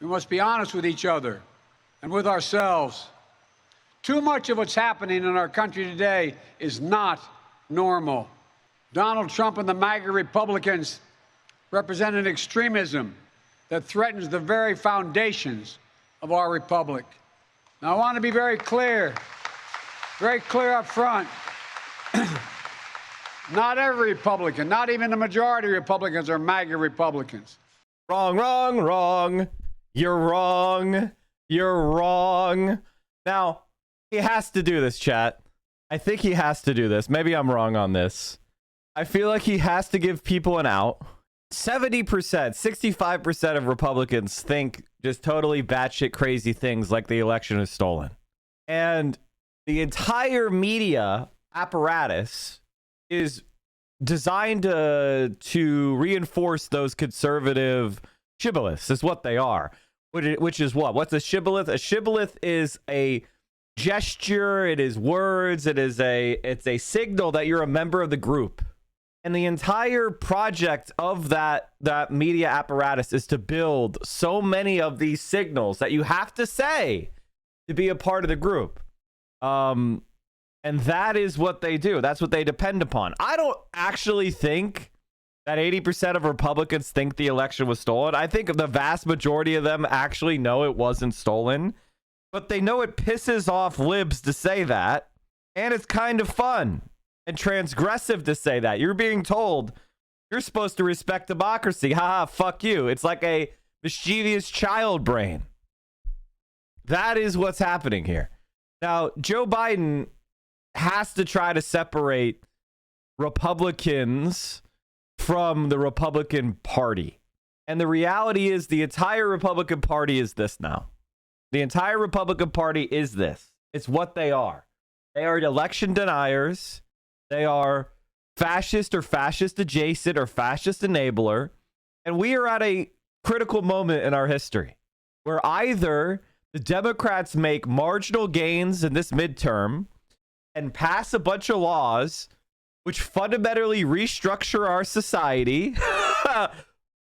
We must be honest with each other and with ourselves. Too much of what's happening in our country today is not normal. Donald Trump and the MAGA Republicans represent an extremism that threatens the very foundations of our republic. Now, I want to be very clear up front. Not every Republican, not even the majority of Republicans are MAGA Republicans. Wrong, wrong, wrong. You're wrong. You're wrong. Now, he has to do this, chat. I think he has to do this. Maybe I'm wrong on this. I feel like he has to give people an out. 70%, 65% of Republicans think just totally batshit crazy things like the election is stolen. And the entire media apparatus is designed to reinforce those conservative shibboleths, is what they are. Which is what? What's a shibboleth? A shibboleth is a gesture, it is words, it's a signal that you're a member of the group. And the entire project of that media apparatus is to build so many of these signals that you have to say to be a part of the group. And that is what they do. That's what they depend upon. I don't actually think that 80% of Republicans think the election was stolen. I think the vast majority of them actually know it wasn't stolen. But they know it pisses off libs to say that. And it's kind of fun and transgressive to say that. You're being told you're supposed to respect democracy. Haha, fuck you. It's like a mischievous child brain. That is what's happening here. Now, Joe Biden has to try to separate Republicans from the Republican Party. And the reality is the entire Republican Party is this now. The entire Republican Party is this. It's what they are. They are election deniers. They are fascist or fascist adjacent or fascist enabler. And we are at a critical moment in our history where either the Democrats make marginal gains in this midterm and pass a bunch of laws which fundamentally restructure our society.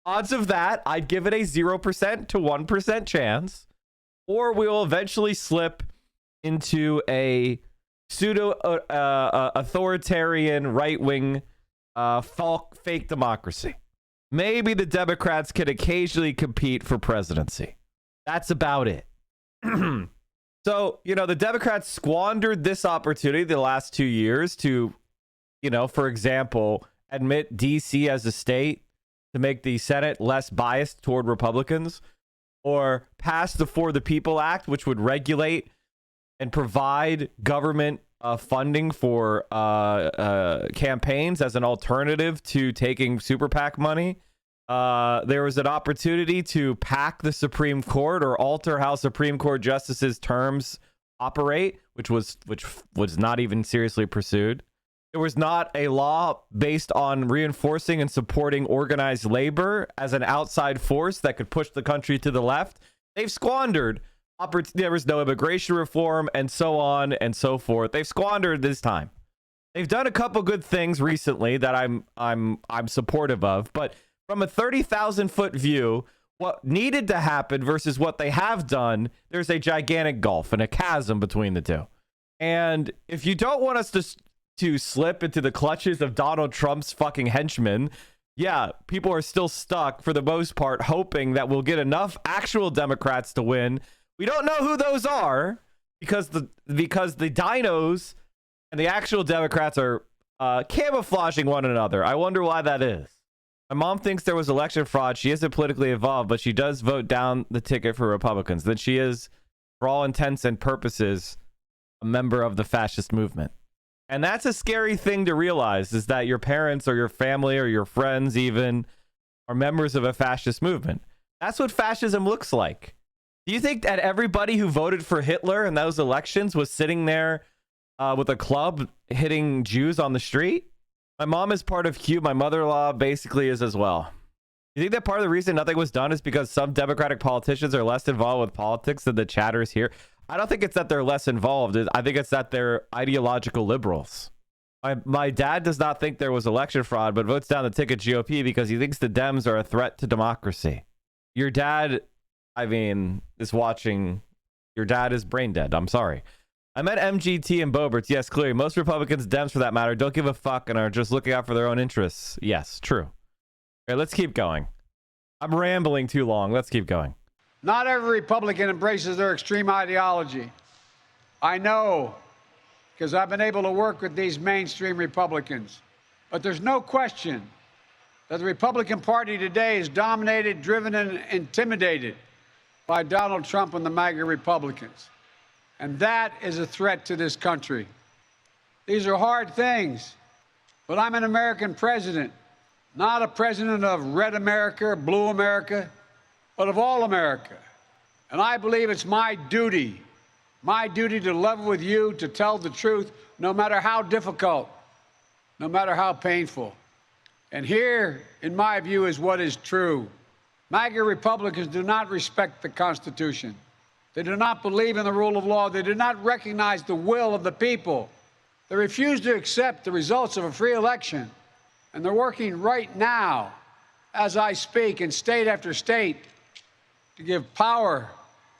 Odds of that, I'd give it a 0% to 1% chance. Or we will eventually slip into a pseudo authoritarian right-wing fake democracy. Maybe the Democrats can occasionally compete for presidency. That's about it. So, the Democrats squandered this opportunity the last 2 years to, for example, admit DC as a state to make the Senate less biased toward Republicans, or pass the For the People Act, which would regulate and provide government funding for campaigns as an alternative to taking super PAC money. There was an opportunity to pack the Supreme Court or alter how Supreme Court justices' terms operate, which was not even seriously pursued. There was not a law based on reinforcing and supporting organized labor as an outside force that could push the country to the left. They've squandered. There was no immigration reform and so on and so forth. They've squandered this time. They've done a couple good things recently that I'm supportive of, but from a 30,000-foot view, what needed to happen versus what they have done, there's a gigantic gulf and a chasm between the two. And if you don't want us to slip into the clutches of Donald Trump's fucking henchmen, yeah, people are still stuck for the most part, hoping that we'll get enough actual Democrats to win. We don't know who those are because the dinos and the actual Democrats are camouflaging one another. I wonder why that is. My mom thinks there was election fraud. She isn't politically involved, but she does vote down the ticket for Republicans. Then she is, for all intents and purposes, a member of the fascist movement. And that's a scary thing to realize, is that your parents or your family or your friends even are members of a fascist movement. That's what fascism looks like. Do you think that everybody who voted for Hitler in those elections was sitting there with a club hitting Jews on the street? My mom is part of Q. My mother-in-law basically is as well. You think that part of the reason nothing was done is because some Democratic politicians are less involved with politics than the chatters here? I don't think it's that they're less involved. I think it's that they're ideological liberals. My dad does not think there was election fraud, but votes down the ticket GOP because he thinks the Dems are a threat to democracy. Your dad I mean, is watching your dad is brain dead. I'm sorry. I meant MGT and Boberts. Yes, clearly. Most Republicans, Dems for that matter, don't give a fuck and are just looking out for their own interests. Yes, true. Okay, let's keep going. I'm rambling too long. Let's keep going. Not every Republican embraces their extreme ideology. I know, because I've been able to work with these mainstream Republicans. But there's no question that the Republican Party today is dominated, driven, and intimidated by Donald Trump and the MAGA Republicans. And that is a threat to this country. These are hard things, but I'm an American president, not a president of red America or blue America, but of all America. And I believe it's my duty to level with you, to tell the truth, no matter how difficult, no matter how painful. And here, in my view, is what is true. MAGA Republicans do not respect the Constitution. They do not believe in the rule of law. They do not recognize the will of the people. They refuse to accept the results of a free election. And they're working right now, as I speak, in state after state, to give power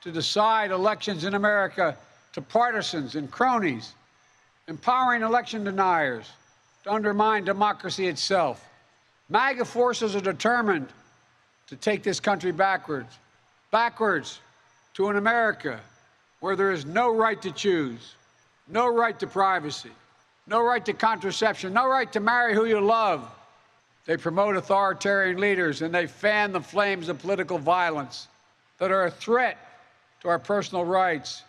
to decide elections in America to partisans and cronies, empowering election deniers to undermine democracy itself. MAGA forces are determined to take this country backwards to an America where there is no right to choose, no right to privacy, no right to contraception, no right to marry who you love. They promote authoritarian leaders and they fan the flames of political violence that are a threat to our personal rights,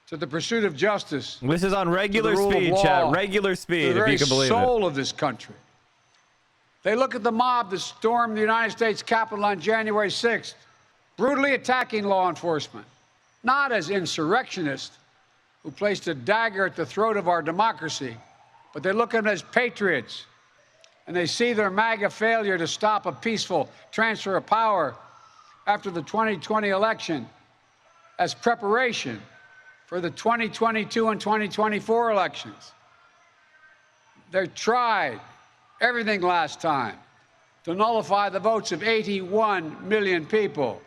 to the pursuit of justice. This is on regular speed, chat. Regular speed, if you can believe it. The very soul of this country. They look at the mob that stormed the United States Capitol on January 6th, brutally attacking law enforcement, not as insurrectionists who placed a dagger at the throat of our democracy, but they look at them as patriots, and they see their MAGA failure to stop a peaceful transfer of power after the 2020 election as preparation for the 2022 and 2024 elections. They tried everything last time to nullify the votes of 81 million people.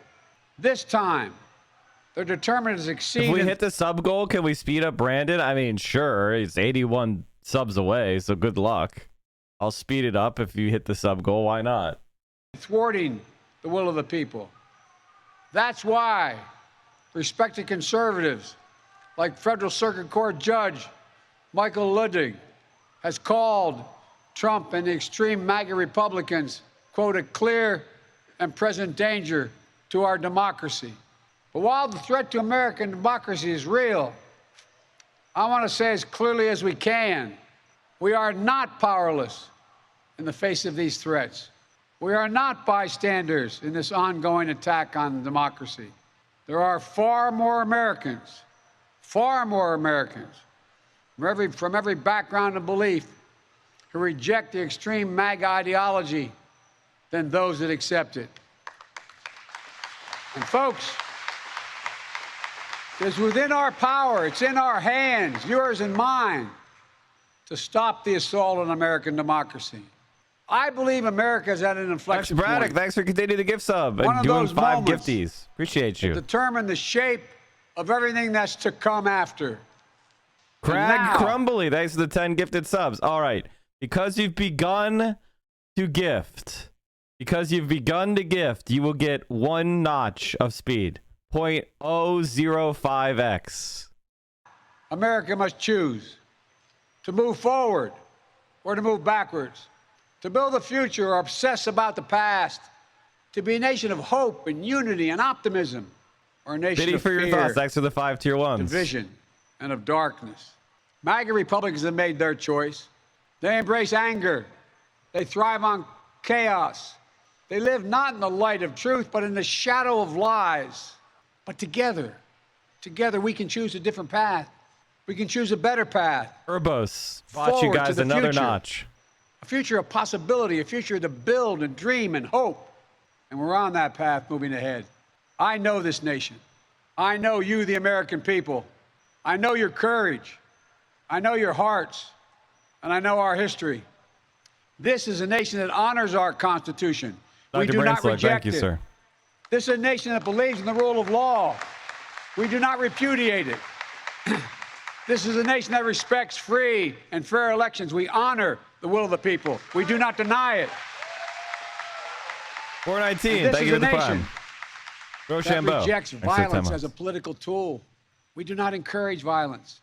This time, they're determined to succeed. If we hit the sub goal, can we speed up Brandon? I mean, sure, it's 81 subs away, so good luck. I'll speed it up if you hit the sub goal. Why not? Thwarting the will of the people. That's why respected conservatives like Federal Circuit Court Judge Michael Ludwig has called Trump and the extreme MAGA Republicans, quote, a clear and present danger to our democracy. But while the threat to American democracy is real, I want to say as clearly as we can, we are not powerless in the face of these threats. We are not bystanders in this ongoing attack on democracy. There are far more Americans from every background and belief who reject the extreme MAGA ideology than those that accept it. And folks, it's within our power, it's in our hands, yours and mine, to stop the assault on American democracy. I believe America's at an inflection point. Braddock, thanks for continuing to give sub and doing 5 gifties. Appreciate you. Determine the shape of everything that's to come after. Craig Crumbly, thanks for the 10 gifted subs. All right, because you've begun to gift, you will get 1 notch of speed, 0.005x. America must choose to move forward or to move backwards, to build a future or obsess about the past, to be a nation of hope and unity and optimism, or a nation of fear, your thoughts. Thanks for the 5 tier 1s. Division and of darkness. MAGA Republicans have made their choice. They embrace anger. They thrive on chaos. They live not in the light of truth, but in the shadow of lies. But together we can choose a different path. We can choose a better path. Urbos, bought you guys another notch. A future of possibility, a future to build and dream and hope. And we're on that path moving ahead. I know this nation. I know you, the American people. I know your courage. I know your hearts. And I know our history. This is a nation that honors our Constitution. Dr. We do not reject thank you, it. sir. This is a nation that believes in the rule of law. We do not repudiate it. This is a nation that respects free and fair elections. We honor the will of the people. We do not deny it. 419, thank you for the prime. That rejects violence as a political tool. We do not encourage violence.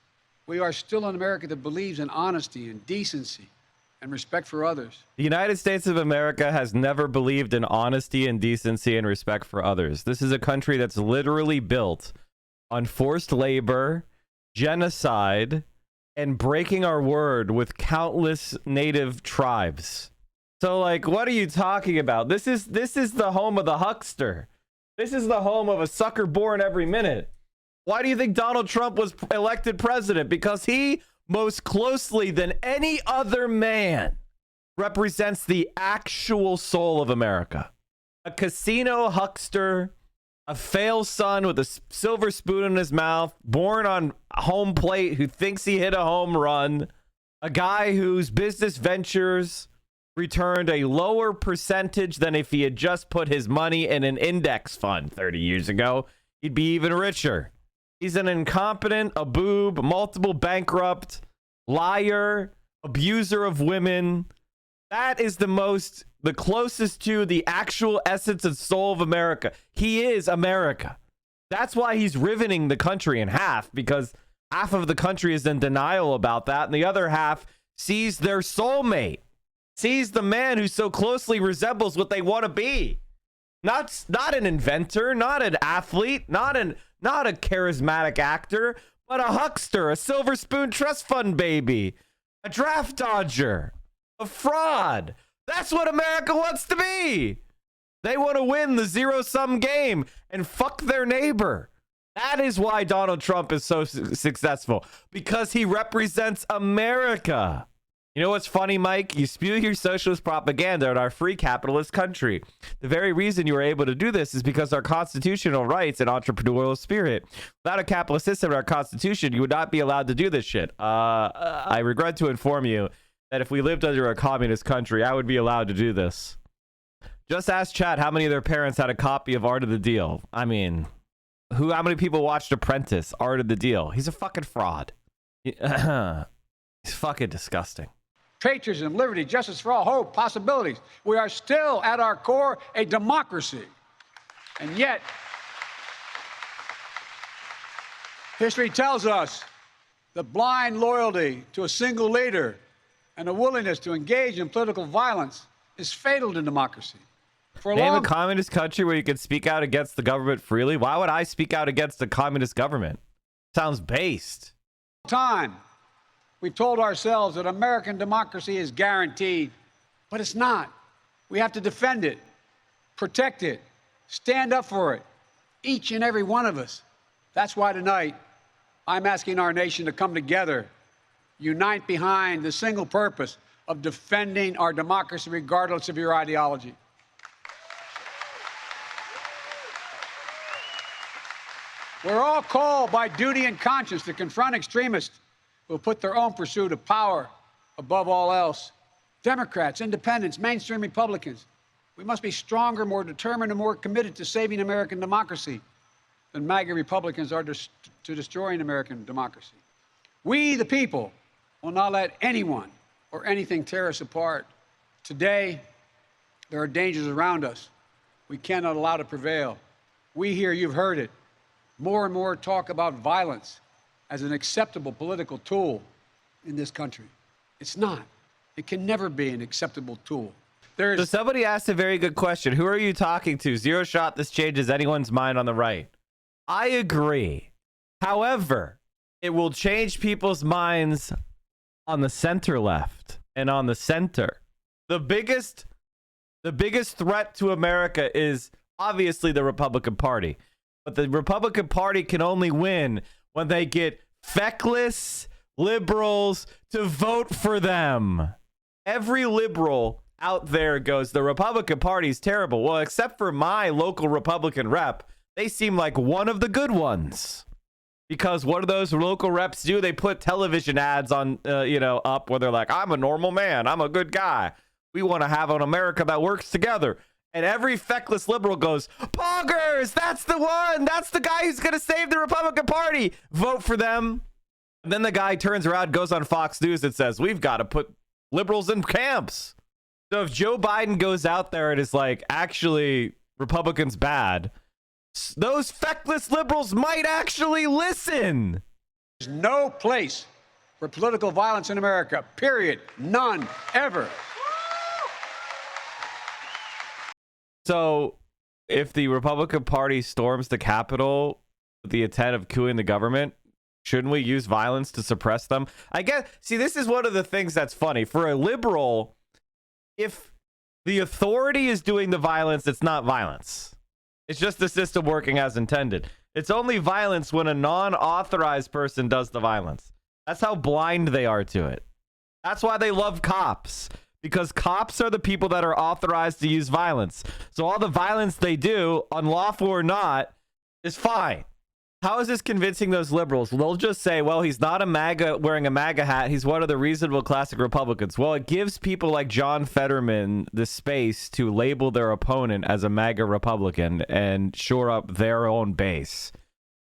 We are still an America that believes in honesty and decency and respect for others. The United States of America has never believed in honesty and decency and respect for others. This is a country that's literally built on forced labor, genocide, and breaking our word with countless native tribes. So, like, what are you talking about? This is the home of the huckster. This is the home of a sucker born every minute. Why do you think Donald Trump was elected president? Because he, most closely than any other man, represents the actual soul of America. A casino huckster, a fail son with a silver spoon in his mouth, born on home plate who thinks he hit a home run, a guy whose business ventures returned a lower percentage than if he had just put his money in an index fund 30 years ago. He'd be even richer. He's an incompetent, a boob, multiple bankrupt, liar, abuser of women. That is the closest to the actual essence and soul of America. He is America. That's why he's riveting the country in half, because half of the country is in denial about that, and the other half sees their soulmate, sees the man who so closely resembles what they want to be. Not an inventor, not an athlete, not a charismatic actor, but a huckster, a silver spoon trust fund baby, a draft dodger, a fraud. That's what America wants to be. They want to win the zero-sum game and fuck their neighbor. That is why Donald Trump is so successful, because he represents America. You know what's funny, Mike? You spew your socialist propaganda in our free capitalist country. The very reason you were able to do this is because our constitutional rights and entrepreneurial spirit. Without a capitalist system in our constitution, you would not be allowed to do this shit. I regret to inform you that if we lived under a communist country, I would be allowed to do this. Just ask chat how many of their parents had a copy of Art of the Deal. I mean, how many people watched Apprentice, Art of the Deal? He's a fucking fraud. He's fucking disgusting. Patriotism, liberty, justice for all, hope, possibilities. We are still, at our core, a democracy. And yet, history tells us that blind loyalty to a single leader and a willingness to engage in political violence is fatal to democracy. Name a communist country where you can speak out against the government freely. Why would I speak out against a communist government? Sounds based. Time. We've told ourselves that American democracy is guaranteed, but it's not. We have to defend it, protect it, stand up for it, each and every one of us. That's why tonight I'm asking our nation to come together, unite behind the single purpose of defending our democracy regardless of your ideology. We're all called by duty and conscience to confront extremists who put their own pursuit of power above all else. Democrats, independents, mainstream Republicans, we must be stronger, more determined, and more committed to saving American democracy than MAGA Republicans are to destroying American democracy. We, the people, will not let anyone or anything tear us apart. Today, there are dangers around us we cannot allow to prevail. We here, you've heard it, more and more talk about violence as an acceptable political tool in this country. It's not. It can never be an acceptable tool. So somebody asked a very good question. Who are you talking to? Zero shot this changes anyone's mind on the right. I agree. However, it will change people's minds on the center left and on the center. The biggest threat to America is obviously the Republican Party. But the Republican Party can only win when they get feckless liberals to vote for them. Every liberal out there goes, the Republican Party's terrible. Well, except for my local Republican rep, they seem like one of the good ones. Because what do those local reps do? They put television ads on, up where they're like, I'm a normal man. I'm a good guy. We want to have an America that works together. And every feckless liberal goes, Poggers, that's the one. That's the guy who's going to save the Republican Party. Vote for them. And then the guy turns around, goes on Fox News and says, we've got to put liberals in camps. So if Joe Biden goes out there and is like, actually, Republicans bad, those feckless liberals might actually listen. There's no place for political violence in America, period. None, ever. So if the Republican Party storms the Capitol with the intent of coupping the government, shouldn't we use violence to suppress them? I guess, see, this is one of the things that's funny. For a liberal, if the authority is doing the violence, it's not violence. It's just the system working as intended. It's only violence when a non-authorized person does the violence. That's how blind they are to it. That's why they love cops. Because cops are the people that are authorized to use violence. So all the violence they do, unlawful or not, is fine. How is this convincing those liberals? Well, they'll just say, well, he's not a MAGA wearing a MAGA hat. He's one of the reasonable classic Republicans. Well, it gives people like John Fetterman the space to label their opponent as a MAGA Republican and shore up their own base.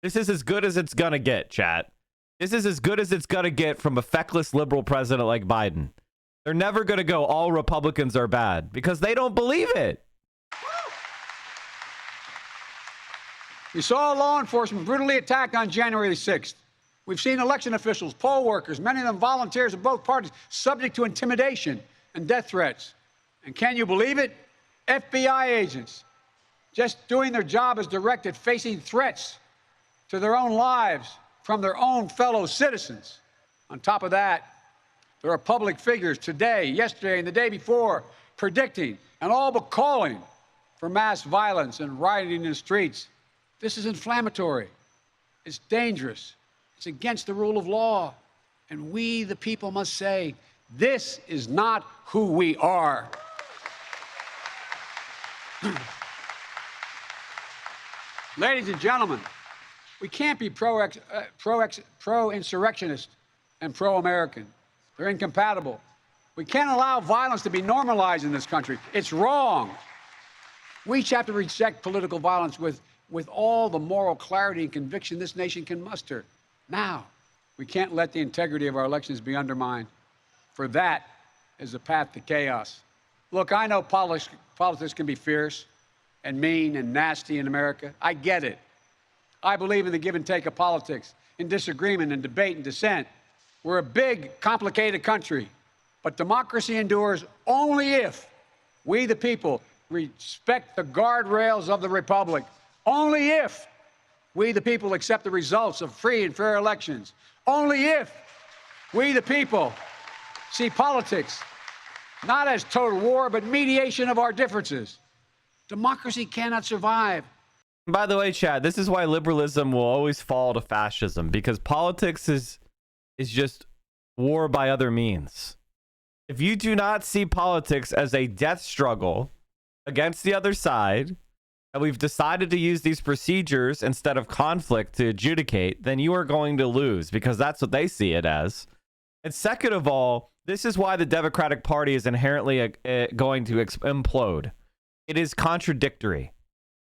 This is as good as it's going to get, chat. This is as good as it's going to get from a feckless liberal president like Biden. They're never going to go, all Republicans are bad, because they don't believe it. We saw law enforcement brutally attacked on January the 6th. We've seen election officials, poll workers, many of them volunteers of both parties, subject to intimidation and death threats. And can you believe it? FBI agents just doing their job as directed, facing threats to their own lives from their own fellow citizens. On top of that, there are public figures today, yesterday, and the day before predicting and all but calling for mass violence and rioting in the streets. This is inflammatory. It's dangerous. It's against the rule of law. And we, the people, must say, this is not who we are. Ladies and gentlemen, we can't be pro-insurrectionist and pro-American. They're incompatible. We can't allow violence to be normalized in this country. It's wrong. We each have to reject political violence with all the moral clarity and conviction this nation can muster. Now, we can't let the integrity of our elections be undermined, for that is a path to chaos. Look, I know politics can be fierce and mean and nasty in America. I get it. I believe in the give and take of politics, in disagreement and debate and dissent. We're a big, complicated country, but democracy endures only if we, the people, respect the guardrails of the republic. Only if we, the people, accept the results of free and fair elections. Only if we, the people, see politics not as total war, but mediation of our differences. Democracy cannot survive. By the way, Chad, this is why liberalism will always fall to fascism, because politics is just war by other means. If you do not see politics as a death struggle against the other side, and we've decided to use these procedures instead of conflict to adjudicate, then you are going to lose, because that's what they see it as. And second of all, this is why the Democratic Party is inherently going to implode. It is contradictory.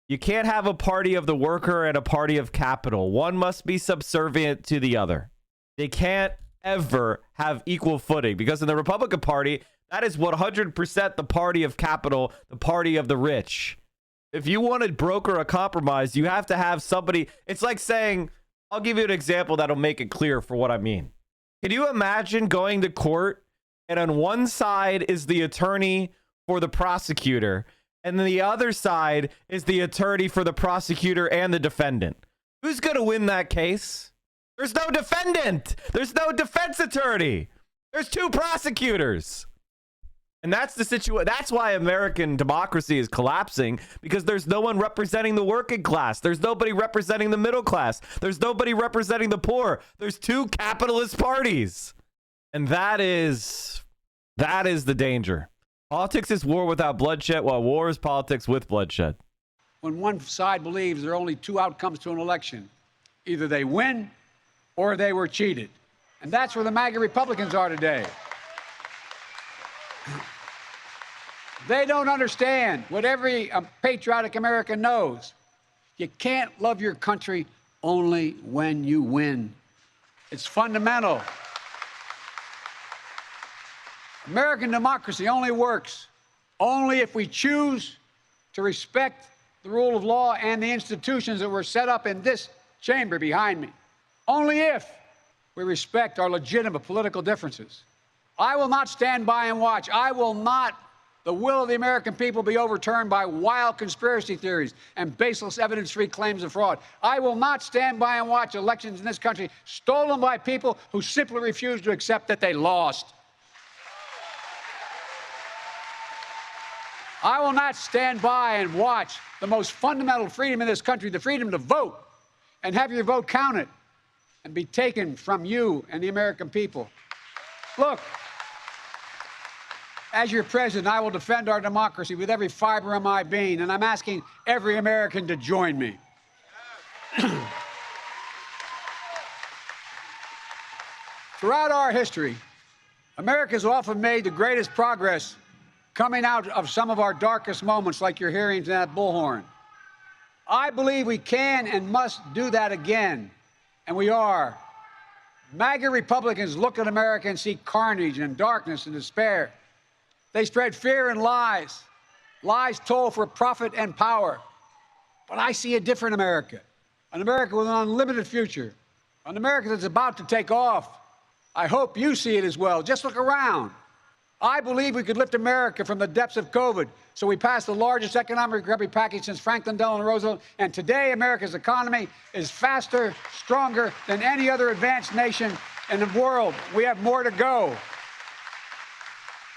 You can't have a party of the worker and a party of capital. One must be subservient to the other. They can't ever have equal footing, because in the Republican Party, that is 100% the party of capital, the party of the rich. If you want to broker a compromise, you have to have somebody. It's like saying, I'll give you an example that'll make it clear for what I mean. Can you imagine going to court and on one side is the attorney for the prosecutor, and then the other side is the attorney for the prosecutor and the defendant? Who's going to win that case? There's no defendant. There's no defense attorney. There's two prosecutors. And that's the situation. That's why American democracy is collapsing, because there's no one representing the working class. There's nobody representing the middle class. There's nobody representing the poor. There's two capitalist parties. And that is the danger. Politics is war without bloodshed, while war is politics with bloodshed. When one side believes there are only two outcomes to an election, either they win or they were cheated. And that's where the MAGA Republicans are today. They don't understand what every patriotic American knows. You can't love your country only when you win. It's fundamental. American democracy only works if we choose to respect the rule of law and the institutions that were set up in this chamber behind me. Only if we respect our legitimate political differences. I will not stand by and watch. I will not the will of the American people be overturned by wild conspiracy theories and baseless evidence-free claims of fraud. I will not stand by and watch elections in this country stolen by people who simply refuse to accept that they lost. I will not stand by and watch the most fundamental freedom in this country, the freedom to vote, and have your vote counted and be taken from you and the American people. Look, as your president, I will defend our democracy with every fiber of my being, and I'm asking every American to join me. Throughout our history, America has often made the greatest progress coming out of some of our darkest moments, like you're hearing from that bullhorn. I believe we can and must do that again, and we are. MAGA Republicans look at America and see carnage and darkness and despair. They spread fear and lies. Lies told for profit and power. But I see a different America, an America with an unlimited future, an America that's about to take off. I hope you see it as well. Just look around. I believe we could lift America from the depths of COVID. So we passed the largest economic recovery package since Franklin Delano Roosevelt. And today, America's economy is faster, stronger than any other advanced nation in the world. We have more to go.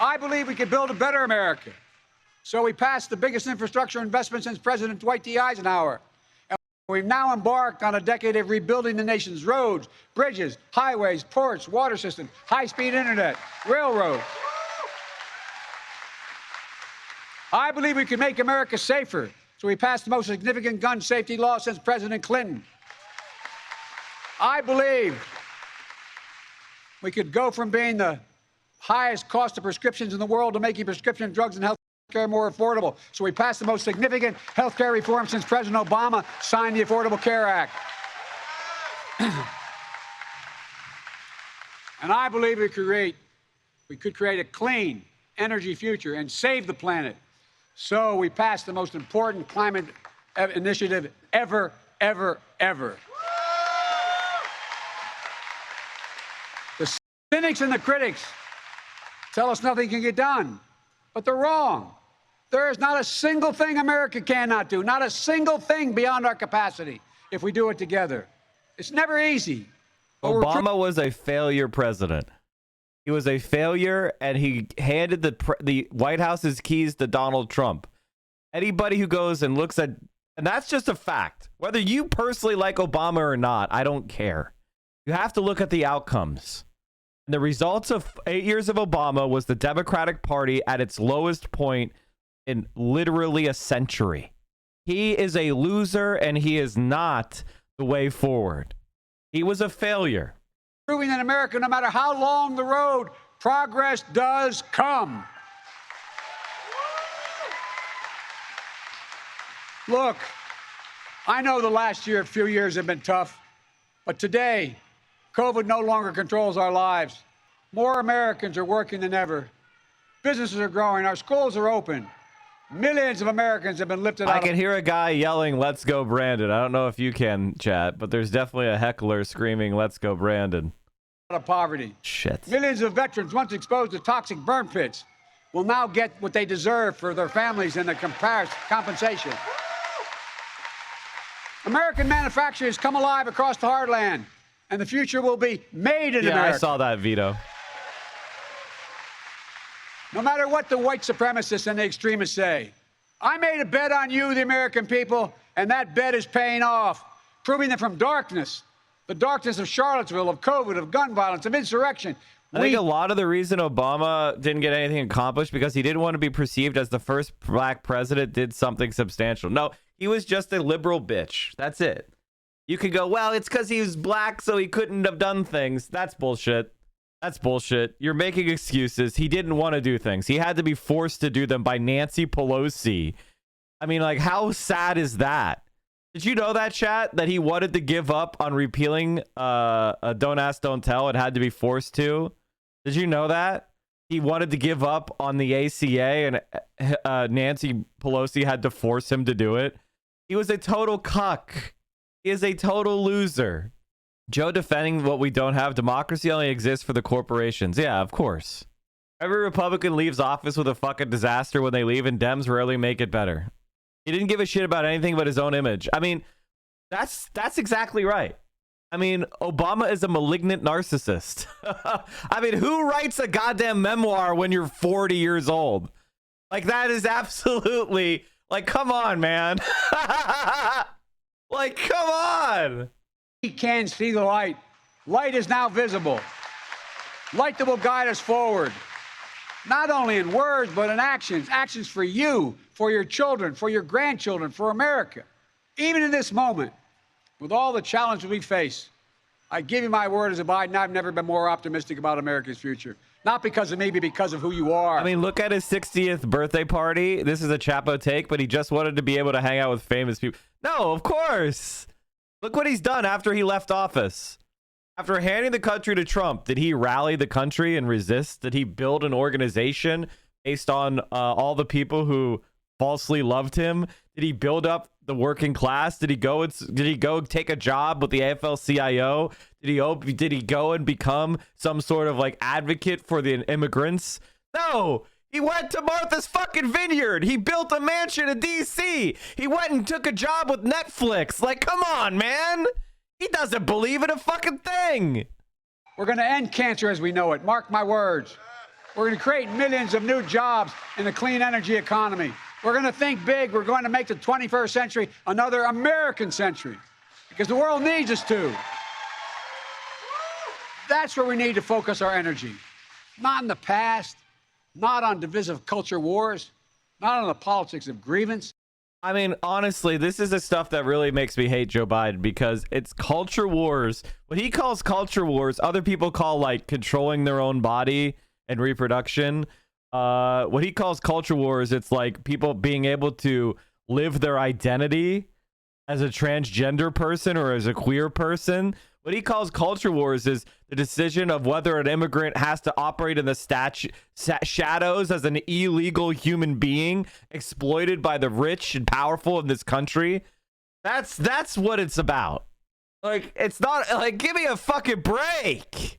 I believe we could build a better America. So we passed the biggest infrastructure investment since President Dwight D. Eisenhower. And we've now embarked on a decade of rebuilding the nation's roads, bridges, highways, ports, water systems, high-speed internet, railroads. I believe we can make America safer. So we passed the most significant gun safety law since President Clinton. I believe we could go from being the highest cost of prescriptions in the world to making prescription drugs and health care more affordable. So we passed the most significant health care reform since President Obama signed the Affordable Care Act. And I believe we could create a clean energy future and save the planet. So we passed the most important climate initiative ever, ever, ever. The cynics and the critics tell us nothing can get done, but they're wrong. There is not a single thing America cannot do, not a single thing beyond our capacity if we do it together. It's never easy. Obama was a failure president. He was a failure, and he handed the White House's keys to Donald Trump. Anybody who goes and looks at, and that's just a fact. Whether you personally like Obama or not, I don't care. You have to look at the outcomes. And the results of 8 years of Obama was the Democratic Party at its lowest point in literally a century. He is a loser, and he is not the way forward. He was a failure. Proving that America, no matter how long the road, progress does come. Look, I know the last few years have been tough, but today, COVID no longer controls our lives. More Americans are working than ever. Businesses are growing. Our schools are open. Millions of Americans have been lifted out. I can hear a guy yelling, "Let's go, Brandon." I don't know if you can, chat, but there's definitely a heckler screaming, "Let's go, Brandon." Of poverty. Shit. Millions of veterans once exposed to toxic burn pits will now get what they deserve for their families and their compensation. American manufacturing has come alive across the heartland, and the future will be made in America. Yeah, I saw that, Vito. No matter what the white supremacists and the extremists say, I made a bet on you, the American people, and that bet is paying off, proving that from darkness, the darkness of Charlottesville, of COVID, of gun violence, of insurrection. I think a lot of the reason Obama didn't get anything accomplished because he didn't want to be perceived as the first black president did something substantial. No, he was just a liberal bitch. That's it. You could go, well, it's because he was black, so he couldn't have done things. That's bullshit. That's bullshit. You're making excuses. He didn't want to do things. He had to be forced to do them by Nancy Pelosi. I mean, like, how sad is that? Did you know that, chat? That he wanted to give up on repealing Don't Ask, Don't Tell and had to be forced to? Did you know that? He wanted to give up on the ACA and Nancy Pelosi had to force him to do it. He was a total cuck. He is a total loser. Joe defending what we don't have. Democracy only exists for the corporations. Yeah, of course. Every Republican leaves office with a fucking disaster when they leave, and Dems rarely make it better. He didn't give a shit about anything but his own image. I mean, that's exactly right. I mean, Obama is a malignant narcissist. I mean, who writes a goddamn memoir when you're 40 years old? Like, that is absolutely, like, come on, man. Like, come on. We can see the light. Light is now visible. Light that will guide us forward. Not only in words, but in actions. Actions for you, for your children, for your grandchildren, for America. Even in this moment, with all the challenges we face, I give you my word as a Biden, I've never been more optimistic about America's future. Not because of me, but because of who you are. I mean, look at his 60th birthday party. This is a Chapo take, but he just wanted to be able to hang out with famous people. No, of course. Look what he's done after he left office. After handing the country to Trump, did he rally the country and resist? Did he build an organization based on all the people who falsely loved him? Did he build up the working class? Did he go take a job with the AFL-CIO? Did he go and become some sort of like advocate for the immigrants? No. He went to Martha's fucking Vineyard. He built a mansion in DC. He went and took a job with Netflix. Like, come on, man. He doesn't believe in a fucking thing. We're going to end cancer as we know it. Mark my words. We're going to create millions of new jobs in the clean energy economy. We're going to think big. We're going to make the 21st century another American century because the world needs us to. That's where we need to focus our energy. Not in the past. Not on divisive culture wars, not on the politics of grievance. I mean, honestly, this is the stuff that really makes me hate Joe Biden because it's culture wars. What he calls culture wars, other people call like controlling their own body and reproduction. What he calls culture wars, it's like people being able to live their identity as a transgender person or as a queer person. What he calls culture wars is the decision of whether an immigrant has to operate in the shadows as an illegal human being exploited by the rich and powerful in this country. That's what it's about. Like, it's not like, give me a fucking break.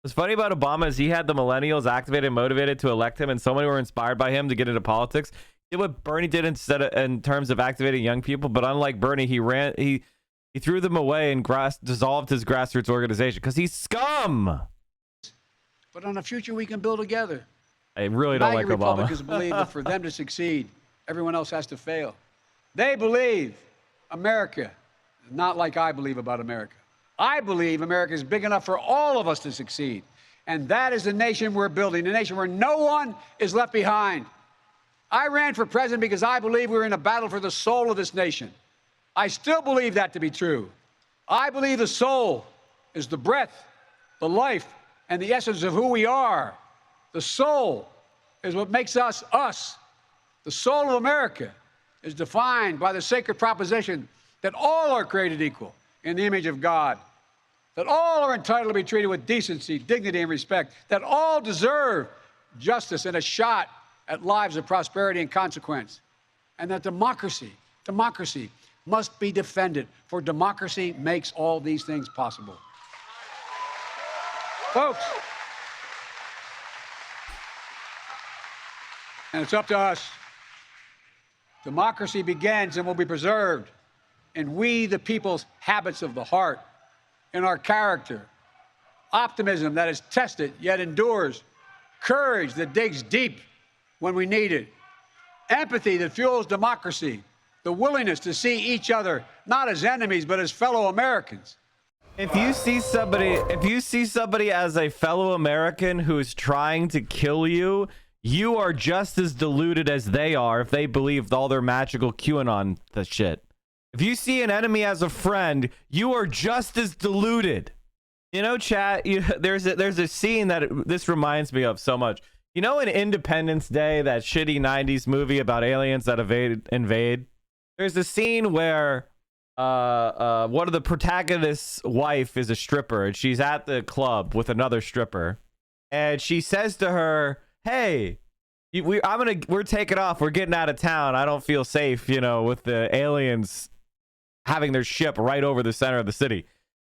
What's funny about Obama is he had the millennials activated and motivated to elect him, and so many were inspired by him to get into politics. He did what Bernie did in terms of activating young people, but unlike Bernie, he threw them away and dissolved his grassroots organization because he's scum. But on a future we can build together. I really don't like Obama. Republicans believe that for them to succeed, everyone else has to fail. They believe America is not like I believe about America. I believe America is big enough for all of us to succeed. And that is the nation we're building, a nation where no one is left behind. I ran for president because I believe we're in a battle for the soul of this nation. I still believe that to be true. I believe the soul is the breath, the life, and the essence of who we are. The soul is what makes us, us. The soul of America is defined by the sacred proposition that all are created equal in the image of God, that all are entitled to be treated with decency, dignity, and respect, that all deserve justice and a shot at lives of prosperity and consequence, and that democracy must be defended, for democracy makes all these things possible. Folks, and it's up to us. Democracy begins and will be preserved in we, the people's habits of the heart, in our character, optimism that is tested yet endures, courage that digs deep when we need it, empathy that fuels democracy, the willingness to see each other not as enemies but as fellow Americans. If you see somebody as a fellow American who is trying to kill you, you are just as deluded as they are if they believed all their magical QAnon shit. If you see an enemy as a friend, you are just as deluded. You know, chat, there's a scene that this reminds me of so much. You know, in Independence Day, that shitty 90s movie about aliens that invade? There's a scene where one of the protagonists' wife is a stripper, and she's at the club with another stripper. And she says to her, hey, we're taking off. We're getting out of town. I don't feel safe, with the aliens having their ship right over the center of the city.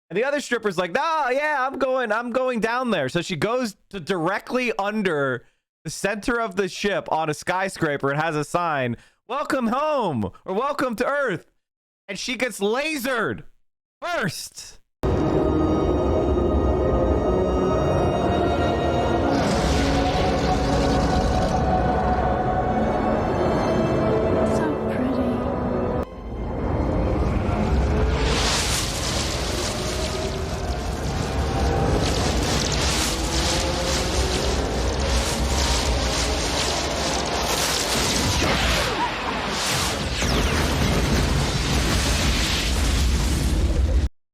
And the other stripper's like, no, yeah, I'm going down there. So she goes to directly under the center of the ship on a skyscraper and has a sign, welcome home or welcome to Earth. And she gets lasered first.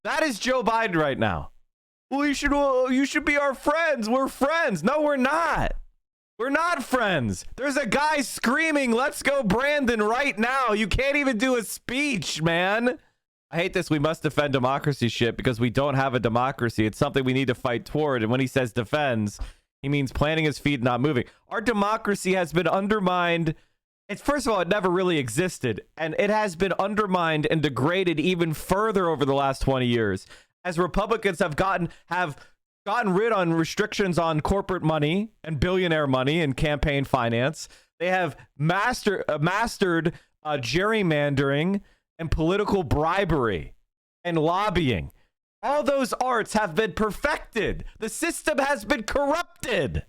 That is Joe Biden right now. Well, you should be our friends. We're friends. No, we're not. We're not friends. There's a guy screaming, let's go, Brandon, right now. You can't even do a speech, man. I hate this. We must defend democracy shit because we don't have a democracy. It's something we need to fight toward. And when he says defends, he means planting his feet, not moving. Our democracy has been undermined. First of all, it never really existed, and it has been undermined and degraded even further over the last 20 years as Republicans have gotten rid on restrictions on corporate money and billionaire money and campaign finance. They have mastered gerrymandering and political bribery and lobbying. All those arts have been perfected. The system has been corrupted.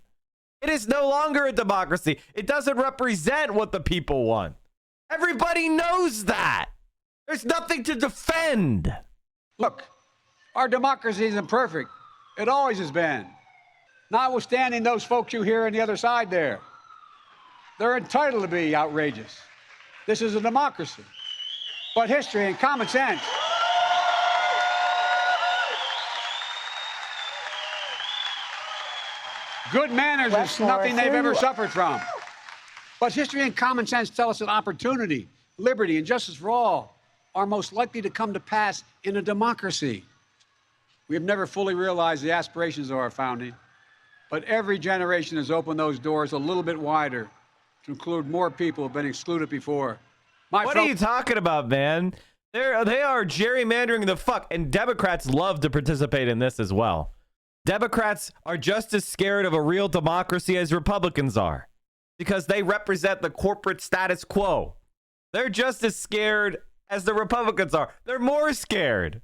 It is no longer a democracy. It doesn't represent what the people want. Everybody knows that. There's nothing to defend. Look, our democracy isn't perfect. It always has been. Notwithstanding those folks you hear on the other side there. They're entitled to be outrageous. This is a democracy. But history and common sense. Good manners is nothing they've ever suffered from. But history and common sense tell us that opportunity, liberty, and justice for all are most likely to come to pass in a democracy. We have never fully realized the aspirations of our founding, but every generation has opened those doors a little bit wider to include more people who have been excluded before. What are you talking about, man? They are gerrymandering the fuck, and Democrats love to participate in this as well. Democrats are just as scared of a real democracy as Republicans are because they represent the corporate status quo. They're just as scared as the Republicans are. They're more scared.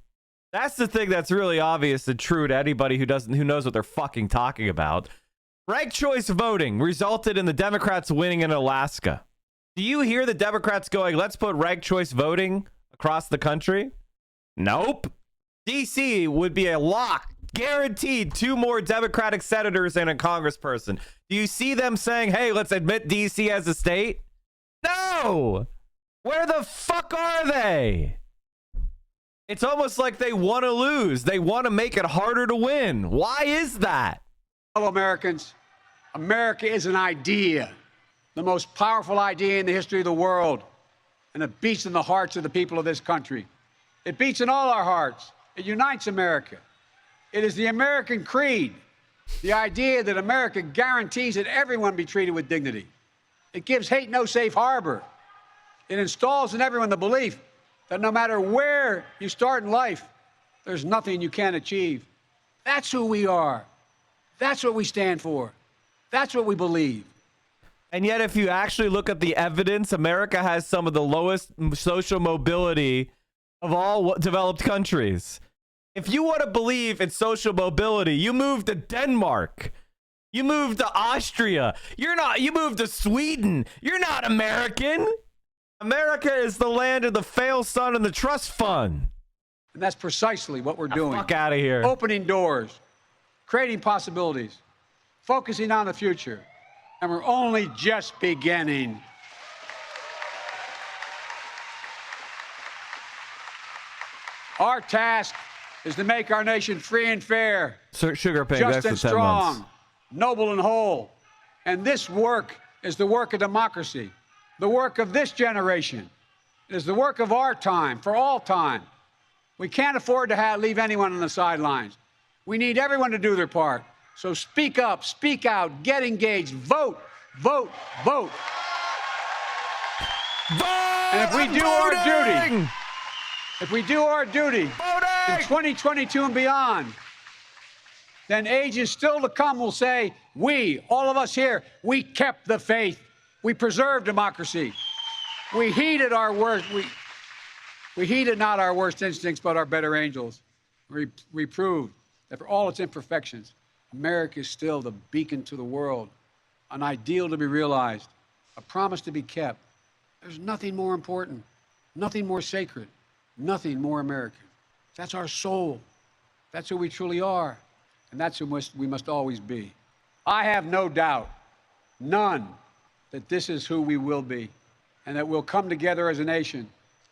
That's the thing that's really obvious and true to anybody who knows what they're fucking talking about. Ranked choice voting resulted in the Democrats winning in Alaska. Do you hear the Democrats going, let's put ranked choice voting across the country? Nope. DC would be a lock. Guaranteed 2 more Democratic senators and a congressperson. Do you see them saying, hey, let's admit DC as a state? No! Where the fuck are they? It's almost like they want to lose. They want to make it harder to win. Why is that? Fellow Americans, America is an idea, the most powerful idea in the history of the world, and it beats in the hearts of the people of this country. It beats in all our hearts. It unites America. It is the American creed, the idea that America guarantees that everyone be treated with dignity. It gives hate no safe harbor. It installs in everyone the belief that no matter where you start in life, there's nothing you can't achieve. That's who we are. That's what we stand for. That's what we believe. And yet, if you actually look at the evidence, America has some of the lowest social mobility of all developed countries. If you want to believe in social mobility, you move to Denmark. You move to Austria. You move to Sweden. You're not American. America is the land of the fail son and the trust fund. And that's precisely what we're doing. Fuck out of here. Opening doors, creating possibilities, focusing on the future. And we're only just beginning. Our task is to make our nation free and fair, Sugar Pig, just that's and for 10 strong, months. noble and whole. And this work is the work of democracy, the work of this generation. It is the work of our time, for all time. We can't afford to leave anyone on the sidelines. We need everyone to do their part. So speak up, speak out, get engaged, vote, vote, vote. Vote! And if we do our duty in Voting! 2022 and beyond, then ages still to come will say, we, all of us here, we kept the faith. We preserved democracy. We heeded our worst. We heeded not our worst instincts, but our better angels. We proved that for all its imperfections, America is still the beacon to the world, an ideal to be realized, a promise to be kept. There's nothing more important, nothing more sacred, nothing more American. That's our soul. That's who we truly are. And that's who we must always be. I have no doubt, none, that this is who we will be, and that we'll come together as a nation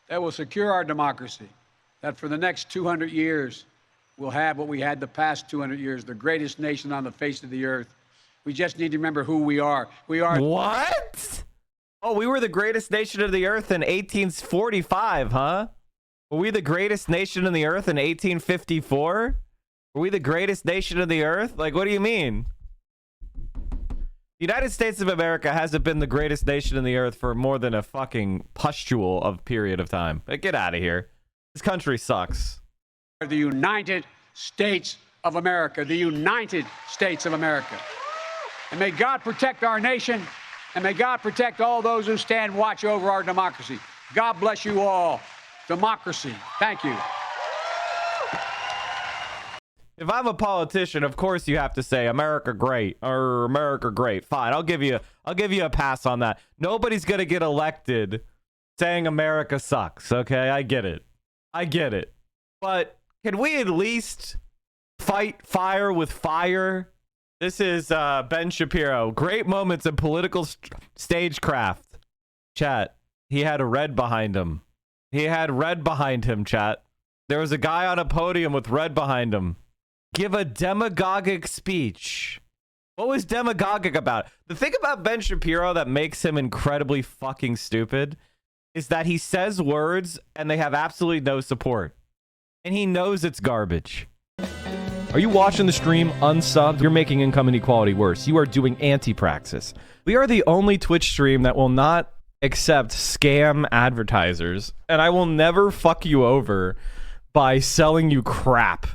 that will secure our democracy, that for the next 200 years, we'll have what we had the past 200 years, the greatest nation on the face of the earth. We just need to remember who we are. We are... What? Oh, we were the greatest nation of the earth in 1845, huh? Were we the greatest nation in the earth in 1854? Were we the greatest nation of the earth? Like, what do you mean? The United States of America hasn't been the greatest nation in the earth for more than a fucking pustule of period of time. Like, get out of here. This country sucks. The United States of America, the United States of America. And may God protect our nation, and may God protect all those who stand watch over our democracy. God bless you all. Democracy. Thank you. If I'm a politician, of course you have to say America great or America great. Fine, I'll give you a pass on that. Nobody's gonna get elected saying America sucks. Okay, I get it. But can we at least fight fire with fire? This is Ben Shapiro. Great moments in political stagecraft. Chat. He had a red behind him. Chat. There was a guy on a podium with red behind him. Give a demagogic speech. What was demagogic about? The thing about Ben Shapiro that makes him incredibly fucking stupid is that he says words and they have absolutely no support. And he knows it's garbage. Are you watching the stream unsubbed? You're making income inequality worse. You are doing anti-praxis. We are the only Twitch stream that will not accept scam advertisers. And I will never fuck you over by selling you crap.